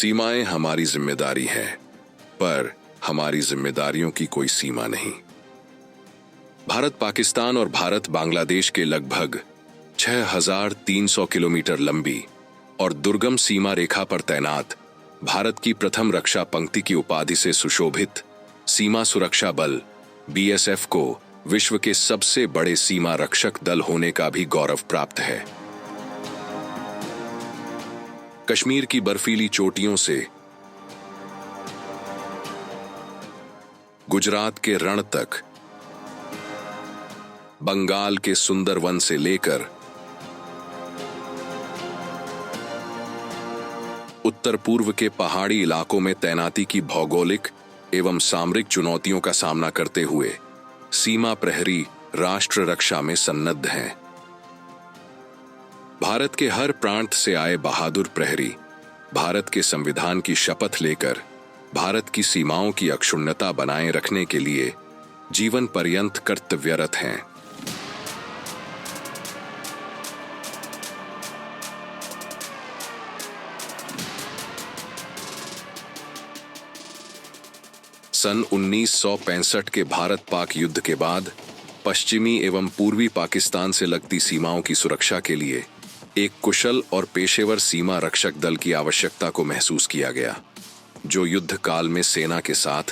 सीमाएं हमारी जिम्मेदारी हैं, पर हमारी जिम्मेदारियों की कोई सीमा नहीं। भारत पाकिस्तान और भारत बांग्लादेश के लगभग 6,300 किलोमीटर लंबी और दुर्गम सीमा रेखा पर तैनात भारत की प्रथम रक्षा पंक्ति की उपाधि से सुशोभित सीमा सुरक्षा बल बीएसएफ को विश्व के सबसे बड़े सीमा रक्षक दल होने का भी गौरव प्राप्त है। कश्मीर की बर्फीली चोटियों से गुजरात के रण तक, बंगाल के सुंदर वन से लेकर उत्तर पूर्व के पहाड़ी इलाकों में तैनाती की भौगोलिक एवं सामरिक चुनौतियों का सामना करते हुए सीमा प्रहरी राष्ट्र रक्षा में सन्नद्ध हैं। भारत के हर प्रांत से आए बहादुर प्रहरी भारत के संविधान की शपथ लेकर भारत की सीमाओं की अक्षुण्णता बनाए रखने के लिए जीवन पर्यंत कर्तव्यरत हैं। सन 1965 के भारत-पाक युद्ध के बाद पश्चिमी एवं पूर्वी पाकिस्तान से लगती सीमाओं की सुरक्षा के लिए एक कुशल और पेशेवर सीमा रक्षक दल की आवश्यकता को महसूस किया गया, जो युद्ध काल में सेना के साथ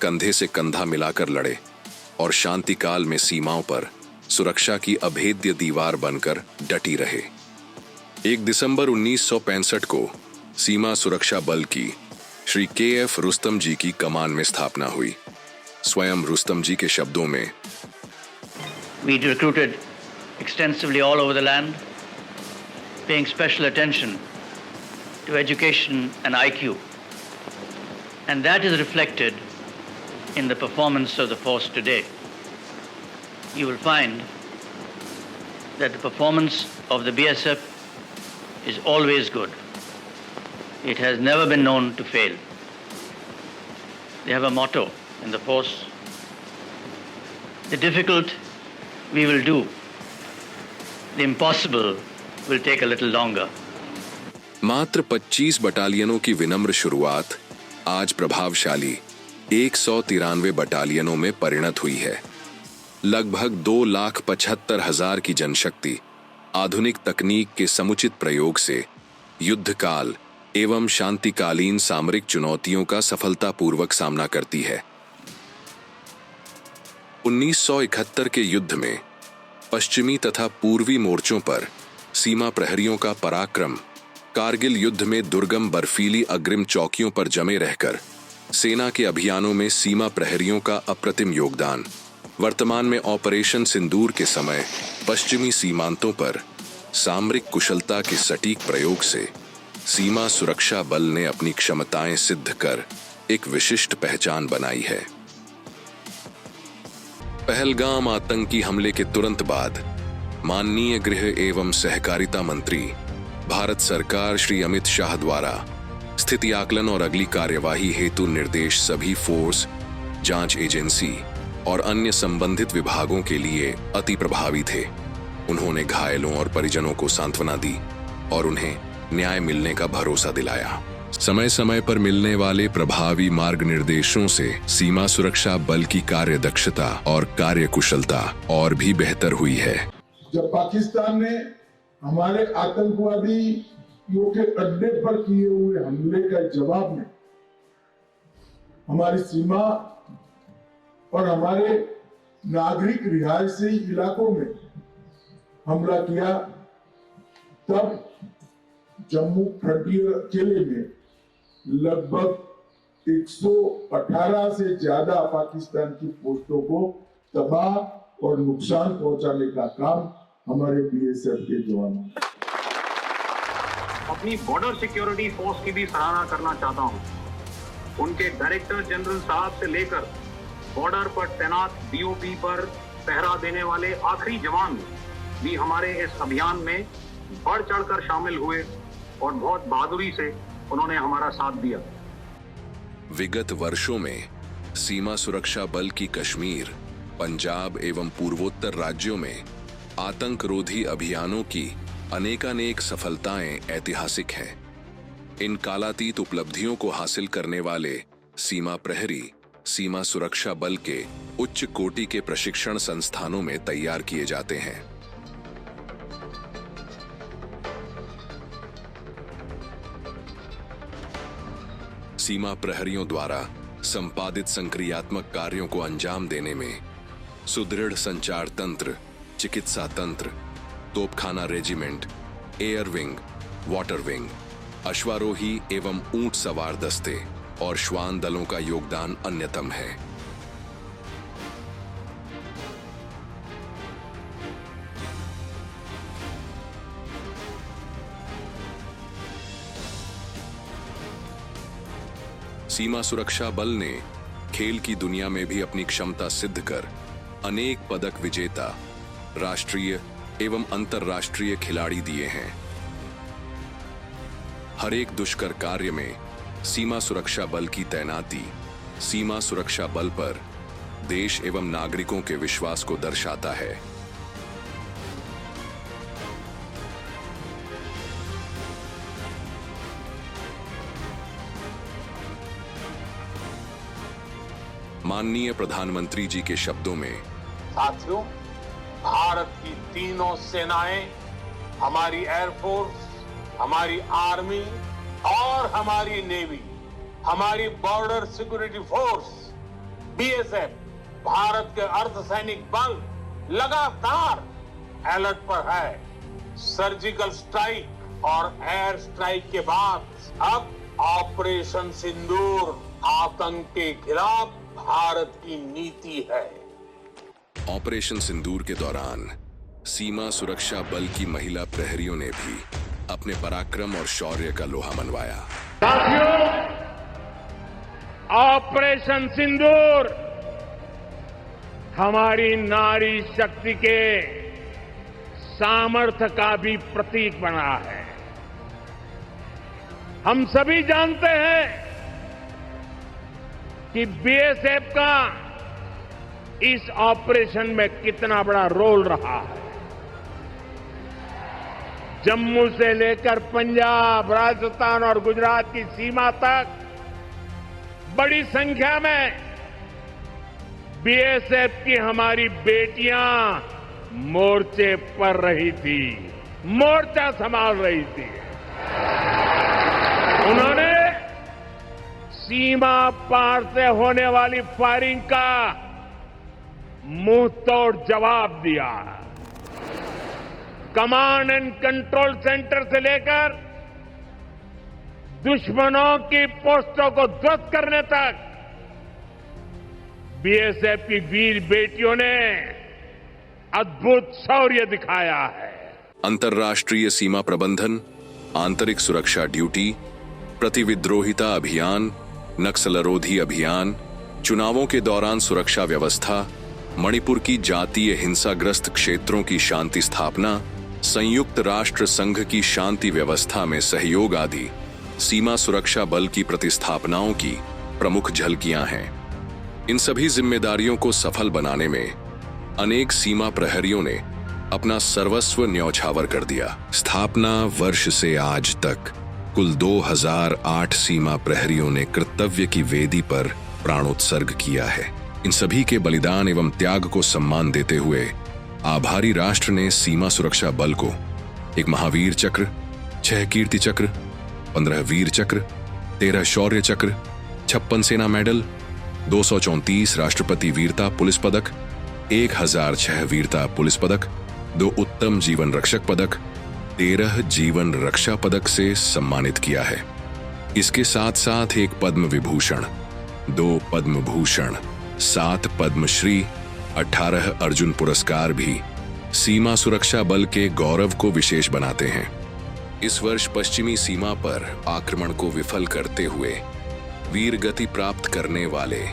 कंधे से कंधा मिलाकर लड़े और शांति काल में सीमाओं पर सुरक्षा की अभेद्य दीवार बनकर डटी रहे। 1 दिसंबर 1965 को सीमा सुरक्षा बल की श्री के.एफ. रुस्तम जी की कमान में स्थापना हुई। स्वयं रुस्तम जी के शब्दों में, We recruited extensively all over the land, paying special attention to education and IQ. And that is reflected in the performance of the force today. You will find that the performance of the BSF is always good. It has never been known to fail. They have a motto in the force: the difficult we will do, the impossible will take a little longer. मात्र 25 बटालियनों की विनम्र शुरुआत आज प्रभावशाली 193 बटालियनों में परिणत हुई है। लगभग 2,75,000 की जनशक्ति आधुनिक तकनीक के समुचित प्रयोग से युद्धकाल एवं शांतिकालीन सामरिक चुनौतियों का सफलतापूर्वक सामना करती है। 1971 के युद्ध में पश्चिमी तथा पूर्वी मोर्चों पर सीमा प्रहरियों का पराक्रम कारगिल युद्ध में दुर्गम बर्फीली अग्रिम चौकियों पर जमे रहकर सेना के अभियानों में सीमा प्रहरियों का अप्रतिम योगदान, वर्तमान में ऑपरेशन सिंदूर के समय पश्चिमी सीमांतों पर सामरिक कुशलता के सटीक प्रयोग से सीमा सुरक्षा बल ने अपनी क्षमताएं सिद्ध कर एक विशिष्ट पहचान बनाई है। पहलगाम आतंकी हमले के तुरंत बाद माननीय गृह एवं सहकारिता मंत्री भारत सरकार श्री अमित शाह द्वारा स्थिति आकलन और अगली कार्यवाही हेतु निर्देश सभी फोर्स, जांच एजेंसी और अन्य संबंधित विभागों के लिए अति प्रभावी थे। उन्होंने घायलों और परिजनों को सांत्वना दी और उन्हें न्याय मिलने का भरोसा दिलाया। समय समय पर मिलने वाले प्रभावी मार्ग निर्देशों से सीमा सुरक्षा बल की कार्यदक्षता और कार्यकुशलता और भी बेहतर हुई है। जब पाकिस्तान ने हमारे आतंकवादियों के अड्डे पर किए हुए हमले का जवाब में हमारी सीमा और हमारे नागरिक रिहायशी इलाकों में हमला किया, तब जम्मू फ्रंटियर अकेले में लगभग 118 से ज्यादा पाकिस्तान की पोस्टों को तबाह और नुकसान पहुंचाने का काम हमारे बीएसएफ के जवानों ने। अपनी बॉर्डर सिक्योरिटी फोर्स की भी सराहना करना चाहता हूं। उनके डायरेक्टर जनरल साहब से लेकर बॉर्डर पर तैनात बीओपी पर पहरा देने वाले आखिरी जवान भी हमारे इस अभियान में बढ़ चढ़कर शामिल हुए और बहुत बहादुरी से उन्होंने हमारा साथ दिया। विगत वर्षों में सीमा सुरक्षा बल की कश्मीर, पंजाब एवं पूर्वोत्तर राज्यों में आतंकरोधी अभियानों की अनेकानेक सफलताएं ऐतिहासिक हैं। इन कालातीत उपलब्धियों को हासिल करने वाले सीमा प्रहरी सीमा सुरक्षा बल के उच्च कोटि के प्रशिक्षण संस्थानों में तैयार किए जाते हैं। सीमा प्रहरियों द्वारा संपादित संक्रियात्मक कार्यों को अंजाम देने में सुदृढ़ संचार तंत्र, चिकित्सा तंत्र, तोपखाना regiment, air wing, water wing, अश्वारोही एवं ऊंट सवार दस्ते और श्वान दलों का योगदान अन्यतम है। सीमा सुरक्षा बल ने खेल की दुनिया में भी अपनी क्षमता सिद्ध कर अनेक पदक विजेता राष्ट्रीय एवं अंतर्राष्ट्रीय खिलाड़ी दिए हैं। हर एक दुष्कर कार्य में सीमा सुरक्षा बल की तैनाती सीमा सुरक्षा बल पर देश एवं नागरिकों के विश्वास को दर्शाता है। माननीय प्रधानमंत्री जी के शब्दों में, साथियों, भारत की तीनों सेनाएं, हमारी एयरफोर्स, हमारी आर्मी और हमारी नेवी, हमारी border security force BSF, Bharat के अर्धसैनिक बल लगातार अलर्ट पर है। सर्जिकल स्ट्राइक और एयर स्ट्राइक के बाद अब ऑपरेशन सिंदूर आतंक के खिलाफ भारत की नीति है। ऑपरेशन सिंदूर के दौरान सीमा सुरक्षा बल की महिला प्रहरियों ने भी अपने पराक्रम और शौर्य का लोहा मनवाया। साथियों, ऑपरेशन सिंदूर हमारी नारी शक्ति के सामर्थ्य का भी प्रतीक बना है। हम सभी जानते हैं कि बीएसएफ का इस ऑपरेशन में कितना बड़ा रोल रहा है। जम्मू से लेकर पंजाब, राजस्थान और गुजरात की सीमा तक बड़ी संख्या में बीएसएफ की हमारी बेटियां मोर्चे पर रही थी, मोर्चा संभाल रही थी। उन्होंने सीमा पार से होने वाली फायरिंग का मुंह तोड़ जवाब दिया। कमांड एंड कंट्रोल सेंटर से लेकर दुश्मनों की पोस्टों को ध्वस्त करने तक बीएसएफ की वीर बेटियों ने अद्भुत शौर्य दिखाया है। अंतर्राष्ट्रीय सीमा प्रबंधन, आंतरिक सुरक्षा ड्यूटी, प्रतिविद्रोहिता अभियान, नक्सलरोधी अभियान, चुनावों के दौरान सुरक्षा व्यवस्था, मणिपुर की जातीय हिंसाग्रस्त क्षेत्रों की शांति स्थापना, संयुक्त राष्ट्र संघ की शांति व्यवस्था में सहयोग आदि सीमा सुरक्षा बल की प्रतिस्थापनाओं की प्रमुख झलकियां हैं। इन सभी जिम्मेदारियों को सफल बनाने में अनेक सीमा प्रहरियों ने अपना सर्वस्व न्यौछावर कर दिया। स्थापना वर्ष से आज तक कुल 2008 सीमा प्रहरियों ने कर्तव्य की वेदी पर प्राणोत्सर्ग किया है। इन सभी के बलिदान एवं त्याग को सम्मान देते हुए आभारी राष्ट्र ने सीमा सुरक्षा बल को एक महावीर चक्र, 6 कीर्ति चक्र, 15 वीर चक्र, 13 शौर्य चक्र, 56 सेना मेडल, 234 राष्ट्रपति वीरता पुलिस पदक, 1006 वीरता पुलिस पदक, 2 उत्तम जीवन रक्षक पदक, 13 जीवन रक्षा पदक से सम्मानित किया है। इसके साथ साथ 1 पद्म विभूषण, 2 पद्म भूषण, 7 पद्मश्री, 18 अर्जुन पुरस्कार भी सीमा सुरक्षा बल के गौरव को विशेष बनाते हैं। इस वर्ष पश्चिमी सीमा पर आक्रमण को विफल करते हुए वीर गति प्राप्त करने वाले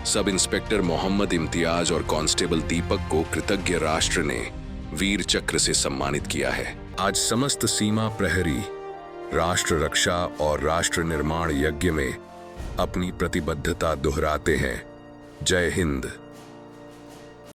सब इंस्पेक्टर मोहम्मद इम्तियाज और कांस्टेबल दीपक को कृतज्ञ राष्ट्र ने वीर चक्र से सम्मानित किया है। आज समस्त सीमा प्रहरी राष्ट्र रक्षा और राष्ट्र निर्माण यज्ञ में अपनी प्रतिबद्धता दोहराते हैं। जय हिंद।